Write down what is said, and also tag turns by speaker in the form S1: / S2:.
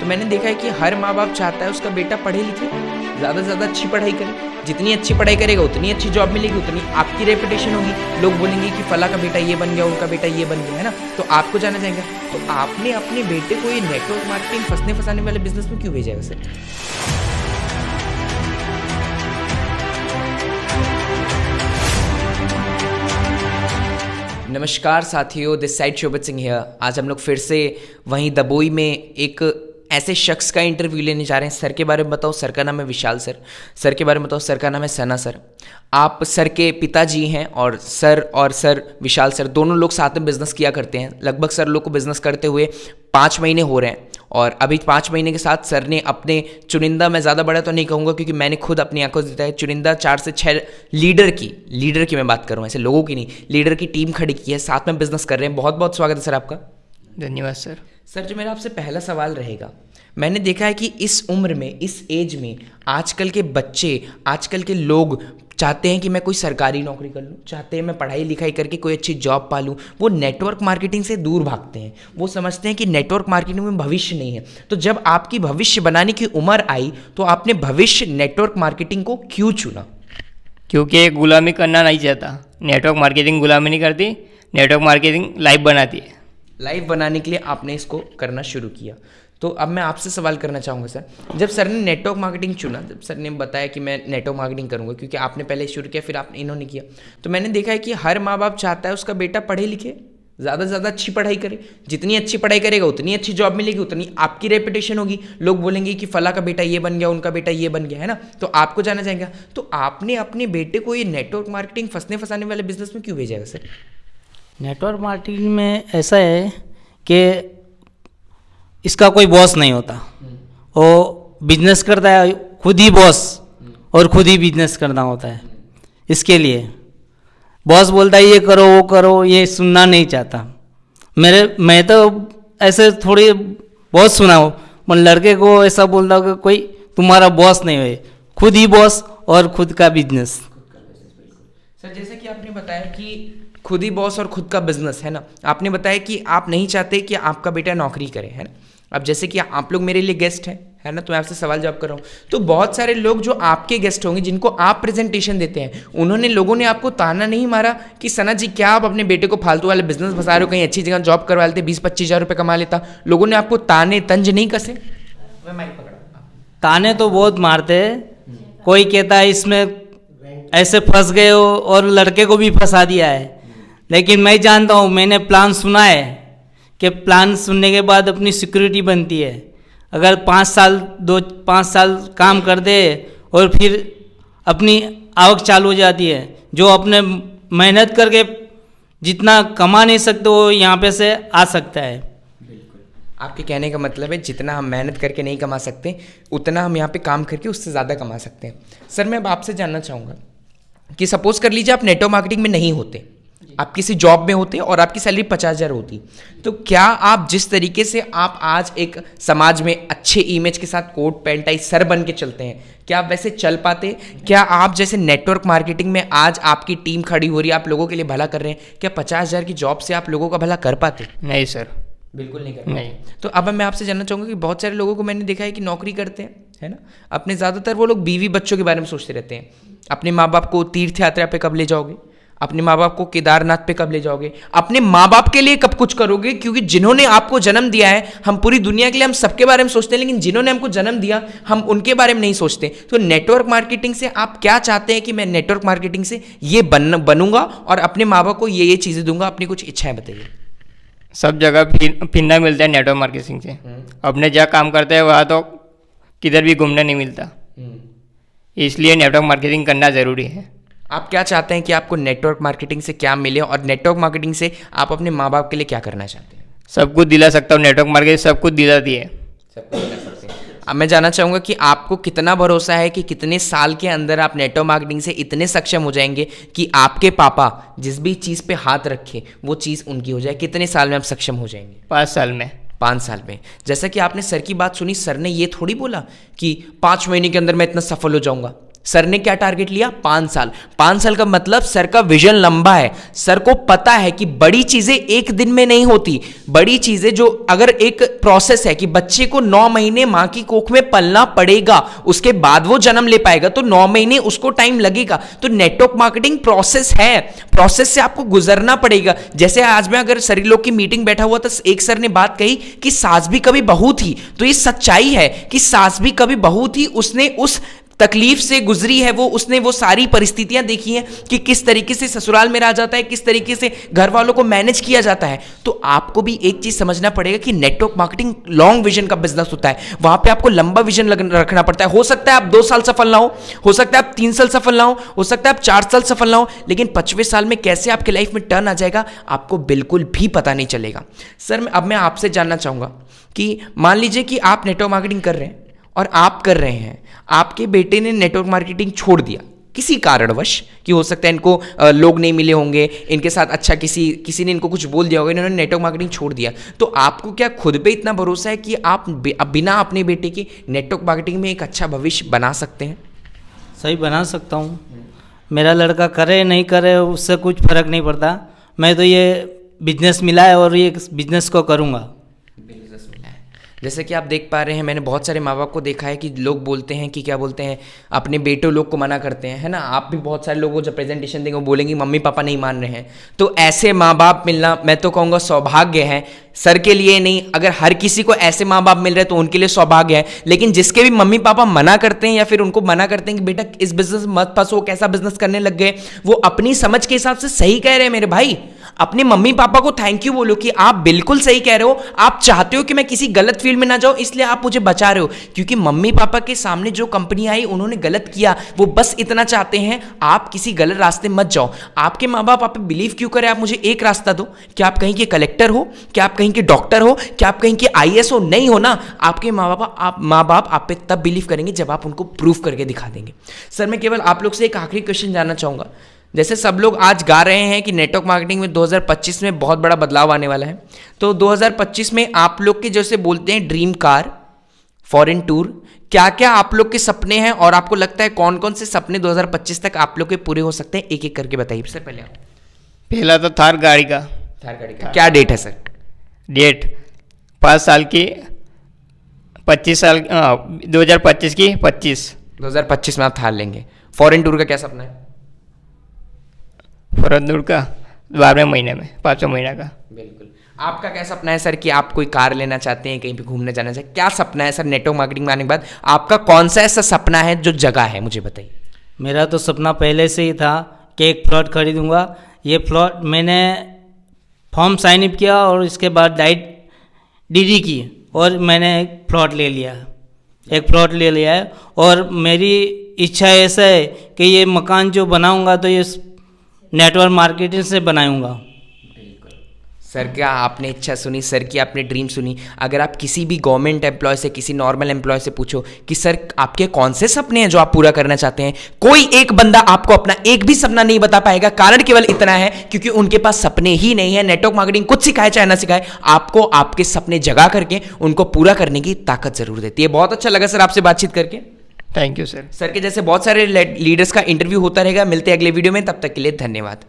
S1: तो मैंने देखा है कि हर माँ बाप चाहता है उसका बेटा पढ़े लिखे, ज़्यादा से ज़्यादा अच्छी पढ़ाई करे। जितनी अच्छी पढ़ाई करेगा उतनी अच्छी जॉब मिलेगी, उतनी आपकी रेपुटेशन होगी। लोग बोलेंगे कि फला का बेटा ये बन गया, उनका बेटा ये बन गया, है ना, तो आपको जाना जाएगा। तो आपने अपने बेटे को ये नेटवर्क मार्केटिंग फंसने फंसाने वाले बिजनेस में क्यों भेजा है वैसे? नमस्कार साथियों, दिस साइड शोभित सिंह है। आज हम लोग फिर से वहीं दबोई में एक ऐसे शख्स का इंटरव्यू लेने जा रहे हैं। सर के बारे में बताओ। सर का नाम है विशाल सर। सर के बारे में बताओ। सर का नाम है सना सर। आप सर के पिताजी हैं और सर विशाल सर दोनों लोग साथ में बिजनेस किया करते हैं। लगभग सर लोग को बिजनेस करते हुए 5 महीने हो रहे हैं और अभी 5 महीने के साथ सर ने अपने चुनिंदा, मैं ज़्यादा बड़ा तो नहीं कहूँगा क्योंकि मैंने खुद अपनी आंखों से देखा है, चुनिंदा 4 से 6 लीडर की मैं बात कर रहा हूँ, ऐसे लोगों की नहीं, लीडर की टीम खड़ी की है, साथ में बिजनेस कर रहे हैं। बहुत बहुत स्वागत है सर आपका।
S2: धन्यवाद सर।
S1: सर, जो मेरा आपसे पहला सवाल रहेगा, मैंने देखा है कि इस उम्र में, इस एज में आजकल के बच्चे, आजकल के लोग चाहते हैं कि मैं कोई सरकारी नौकरी कर लूँ, चाहते हैं मैं पढ़ाई लिखाई करके कोई अच्छी जॉब पा लूँ। वो नेटवर्क मार्केटिंग से दूर भागते हैं। वो समझते हैं कि नेटवर्क मार्केटिंग में भविष्य नहीं है। तो जब आपकी भविष्य बनाने की उम्र आई तो आपने भविष्य नेटवर्क मार्केटिंग को क्यों चुना?
S2: क्योंकि गुलामी करना नहीं चाहता। नेटवर्क मार्केटिंग गुलामी नहीं करती, नेटवर्क मार्केटिंग लाइफ बनाती है।
S1: लाइफ बनाने के लिए आपने इसको करना शुरू किया। तो अब मैं आपसे सवाल करना चाहूँगा सर, जब सर ने नेटवर्क मार्केटिंग चुना, जब सर ने बताया कि मैं नेटवर्क मार्केटिंग करूँगा, क्योंकि आपने पहले शुरू किया फिर आपने इन्होंने किया, तो मैंने देखा है कि हर माँ बाप चाहता है उसका बेटा पढ़े लिखे, ज़्यादा से ज़्यादा अच्छी पढ़ाई करे। जितनी अच्छी पढ़ाई करेगा उतनी अच्छी जॉब मिलेगी, उतनी आपकी रेपुटेशन होगी। लोग बोलेंगे कि फला का बेटा ये बन गया, उनका बेटा ये बन गया, है ना, तो आपको जाना जाएगा। तो आपने अपने बेटे को ये नेटवर्क मार्केटिंग फंसने फंसाने वाले बिजनेस में क्यों भेजा है सर?
S3: नेटवर्क मार्केटिंग में ऐसा है कि इसका कोई बॉस नहीं होता। वो बिजनेस करता है, खुद ही बॉस और खुद ही बिजनेस करना होता है। इसके लिए बॉस बोलता है ये करो वो करो, ये सुनना नहीं चाहता। मैं तो ऐसे थोड़ी बहुत सुना हूँ, मैं लड़के को ऐसा बोलता हूँ कि कोई तुम्हारा बॉस नहीं है, खुद ही बॉस और खुद का बिजनेस।
S1: सर, जैसे कि आपने बताया कि खुद ही बॉस और खुद का बिजनेस, है ना, आपने बताया कि आप नहीं चाहते कि आपका बेटा नौकरी करे, है ना। अब जैसे कि आप लोग मेरे लिए गेस्ट हैं, है ना, तो मैं आपसे सवाल जवाब कर रहा हूँ, तो बहुत सारे लोग जो आपके गेस्ट होंगे, जिनको आप प्रेजेंटेशन देते हैं, लोगों ने आपको ताना नहीं मारा कि सना जी क्या आप अपने बेटे को फालतू वाले बिजनेस फंसा रहे हो, कहीं अच्छी जगह जॉब करवा लेते, 20-25 हज़ार रुपये कमा लेता? लोगों ने आपको ताने तंज नहीं कसे? मैं माइक पकड़ा।
S3: ताने तो बहुत मारते हैं। कोई कहता है इसमें ऐसे फंस गए हो और लड़के को भी फंसा दिया है, लेकिन मैं जानता हूँ, मैंने प्लान सुना है कि प्लान सुनने के बाद अपनी सिक्योरिटी बनती है। अगर 5 साल काम कर दे और फिर अपनी आवक चालू हो जाती है। जो अपने मेहनत करके जितना कमा नहीं सकते वो यहाँ पे से आ सकता है।
S1: बिल्कुल, आपके कहने का मतलब है जितना हम मेहनत करके नहीं कमा सकते, उतना हम यहाँ पे काम करके उससे ज़्यादा कमा सकते हैं। सर, मैं अब आपसे जानना चाहूँगा कि सपोज कर लीजिए आप नेटवर्क मार्केटिंग में नहीं होते, आप किसी जॉब में होते और आपकी सैलरी 50,000 होती, तो क्या आप जिस तरीके से आप आज एक समाज में अच्छे इमेज के साथ कोट पैंट टाई सर बन के चलते हैं, क्या आप वैसे चल पाते? क्या आप जैसे नेटवर्क मार्केटिंग में आज आपकी टीम खड़ी हो रही है, आप लोगों के लिए भला कर रहे हैं, क्या 50,000 की जॉब से आप लोगों का भला कर पाते?
S2: नहीं सर,
S1: बिल्कुल नहीं कर पाते।
S2: नहीं।
S1: तो अब मैं आपसे जानना चाहूँगा कि बहुत सारे लोगों को मैंने देखा है कि नौकरी करते हैं, है ना, अपने ज़्यादातर वो लोग बीवी बच्चों के बारे में सोचते रहते हैं। अपने माँ बाप को तीर्थ यात्रा पे कब ले जाओगे, अपने माँ बाप को केदारनाथ पे कब ले जाओगे, अपने माँ बाप के लिए कब कुछ करोगे, क्योंकि जिन्होंने आपको जन्म दिया है, हम पूरी दुनिया के लिए, हम सबके बारे में सोचते हैं, लेकिन जिन्होंने हमको जन्म दिया हम उनके बारे में नहीं सोचते। तो नेटवर्क मार्केटिंग से आप क्या चाहते हैं कि मैं नेटवर्क मार्केटिंग से ये बनूंगा और अपने माँ बाप को ये चीज़ें दूंगा? अपनी कुछ इच्छाएं बताइए।
S2: सब जगह फिरना मिलता है नेटवर्क मार्केटिंग से। अपने जहाँ काम करते हैं वहाँ तो किधर भी घूमने नहीं मिलता, इसलिए नेटवर्क मार्केटिंग करना ज़रूरी है।
S1: आप क्या चाहते हैं कि आपको नेटवर्क मार्केटिंग से क्या मिले, और नेटवर्क मार्केटिंग से आप अपने माँ बाप के लिए क्या करना चाहते हैं?
S2: सब कुछ दिला सकता हूँ, नेटवर्क मार्केटिंग सब कुछ दिलाती है।
S1: सब कुछ दिला सकते हैं। अब मैं जानना चाहूँगा कि आपको कितना भरोसा है कि कितने साल के अंदर आप नेटवर्क मार्केटिंग से इतने सक्षम हो जाएंगे कि आपके पापा जिस भी चीज़ पे हाथ रखे वो चीज़ उनकी हो जाए? कितने साल में आप सक्षम हो जाएंगे?
S2: 5 साल में।
S1: 5 साल में। जैसा कि आपने सर की बात सुनी, सर ने ये थोड़ी बोला कि 5 महीने के अंदर मैं इतना सफल हो जाऊंगा। सर ने क्या टारगेट लिया? 5 साल। 5 साल का मतलब सर का विजन लंबा है। सर को पता है कि बड़ी चीजें एक दिन में नहीं होती। बड़ी चीजें जो अगर एक प्रोसेस है कि बच्चे को 9 महीने मां की कोख में पलना पड़ेगा, उसके बाद वो जन्म ले पाएगा, तो 9 महीने उसको टाइम लगेगा। तो नेटवर्क मार्केटिंग प्रोसेस है, प्रोसेस से आपको गुजरना पड़ेगा। जैसे आज मैं अगर सभी लोग की मीटिंग बैठा हुआ तो एक सर ने बात कही कि सास भी कभी बहू थी, तो ये सच्चाई है कि सास भी कभी बहू थी। उसने उस तकलीफ से गुजरी है, उसने वो सारी परिस्थितियां देखी हैं कि किस तरीके से ससुराल में रहा जाता है, किस तरीके से घर वालों को मैनेज किया जाता है। तो आपको भी एक चीज समझना पड़ेगा कि नेटवर्क मार्केटिंग लॉन्ग विजन का बिजनेस होता है। वहां पे आपको लंबा विजन रखना पड़ता है। हो सकता है आप 2 साल सफल ना हो सकता है आप 3 साल सफल ना हो सकता है आप 4 साल सफल ना हो, लेकिन 5वें साल में कैसे आपके लाइफ में टर्न आ जाएगा आपको बिल्कुल भी पता नहीं चलेगा। सर अब मैं आपसे जानना चाहूंगा कि मान लीजिए कि आप नेटवर्क मार्केटिंग कर रहे हैं और आप कर रहे हैं, आपके बेटे ने नेटवर्क मार्केटिंग छोड़ दिया किसी कारणवश, कि हो सकता है इनको लोग नहीं मिले होंगे, इनके साथ अच्छा किसी ने इनको कुछ बोल दिया होगा, इन्होंने नेटवर्क मार्केटिंग छोड़ दिया, तो आपको क्या खुद पे इतना भरोसा है कि आप बिना अपने बेटे के नेटवर्क मार्केटिंग में एक अच्छा भविष्य बना सकते हैं?
S3: सही बना सकता हूँ। मेरा लड़का करे नहीं करे उससे कुछ फर्क नहीं पड़ता। मैं तो ये बिजनेस मिला है और ये बिजनेस को करूँगा।
S1: जैसे कि आप देख पा रहे हैं, मैंने बहुत सारे माँ बाप को देखा है कि लोग बोलते हैं कि क्या बोलते हैं, अपने बेटों लोग को मना करते हैं, है ना। आप भी बहुत सारे लोगों को जब प्रेजेंटेशन देंगे वो बोलेंगे मम्मी पापा नहीं मान रहे हैं। तो ऐसे माँ बाप मिलना मैं तो कहूँगा सौभाग्य है। सर के लिए नहीं, अगर हर किसी को ऐसे माँ बाप मिल रहे हैं तो उनके लिए सौभाग्य है। लेकिन जिसके भी मम्मी पापा मना करते हैं या फिर उनको मना करते हैं कि बेटा इस बिजनेस मत फंसो, कैसा बिजनेस करने लग गए, वो अपनी समझ के हिसाब से सही कह रहे हैं मेरे भाई। अपने मम्मी पापा को थैंक यू बोलो कि आप बिल्कुल सही कह रहे हो, आप चाहते हो कि मैं किसी गलत फील्ड में ना जाऊं, इसलिए आप मुझे बचा रहे हो। क्योंकि मम्मी पापा के सामने जो कंपनी आई उन्होंने गलत किया, वो बस इतना चाहते हैं आप किसी गलत रास्ते मत जाओ। आपके माँ बाप आप पे बिलीव क्यों करें? आप मुझे एक रास्ता दो, क्या आप कहीं के कलेक्टर हो, क्या आप कहीं के डॉक्टर हो, क्या आप कहीं के IAS हो? नहीं हो ना। आपके माँ बाप आप पे तब बिलीव करेंगे जब आप उनको प्रूफ करके दिखा देंगे। सर मैं केवल आप लोग से एक आखिरी क्वेश्चन जानना चाहूँगा। जैसे सब लोग आज गा रहे हैं कि नेटवर्क मार्केटिंग में 2025 में बहुत बड़ा बदलाव आने वाला है, तो 2025 में आप लोग के जैसे बोलते हैं ड्रीम कार, फॉरेन टूर, क्या क्या आप लोग के सपने हैं और आपको लगता है कौन कौन से सपने 2025 तक आप लोग के पूरे हो सकते हैं? एक एक करके बताइए। सर पहले आप।
S2: पहला तो थार गाड़ी का।
S1: क्या डेट है सर?
S2: डेट 5 साल की 25 साल 2025 की
S1: 2025 में आप थार लेंगे। फॉरेन टूर का क्या सपना है?
S2: फॉरेन टूर का 12वें महीने में, 5वें महीना का।
S1: बिल्कुल। आपका क्या सपना है सर कि आप कोई कार लेना चाहते हैं, कहीं पे घूमने जाना चाहते हैं? क्या सपना है सर नेटवर्क मार्केटिंग में आने के बाद? आपका कौन सा ऐसा सपना है जो जगह है, मुझे बताइए।
S3: मेरा तो सपना पहले से ही था कि एक प्लॉट खरीदूंगा। ये प्लॉट मैंने फॉर्म साइन अप किया और इसके बाद DD की और मैंने एक प्लॉट ले लिया है। और मेरी इच्छा ऐसा है कि ये मकान जो बनाऊंगा तो ये नेटवर्क मार्केटिंग से बनाऊंगा।
S1: सर क्या आपने इच्छा सुनी, सर की आपने ड्रीम सुनी। अगर आप किसी भी गवर्नमेंट एम्प्लॉय से, किसी नॉर्मल एम्प्लॉय से पूछो कि सर आपके कौन से सपने हैं जो आप पूरा करना चाहते हैं, कोई एक बंदा आपको अपना एक भी सपना नहीं बता पाएगा। कारण केवल इतना है क्योंकि उनके पास सपने ही नहीं है। नेटवर्क मार्केटिंग कुछ सिखाए चाहे ना सिखाए, आपको आपके सपने जगा करके उनको पूरा करने की ताकत जरूर देती है। बहुत अच्छा लगा सर आपसे बातचीत करके।
S2: Thank you sir.
S1: सर के जैसे बहुत सारे लीडर्स का इंटरव्यू होता रहेगा। मिलते हैं अगले वीडियो में, तब तक के लिए धन्यवाद।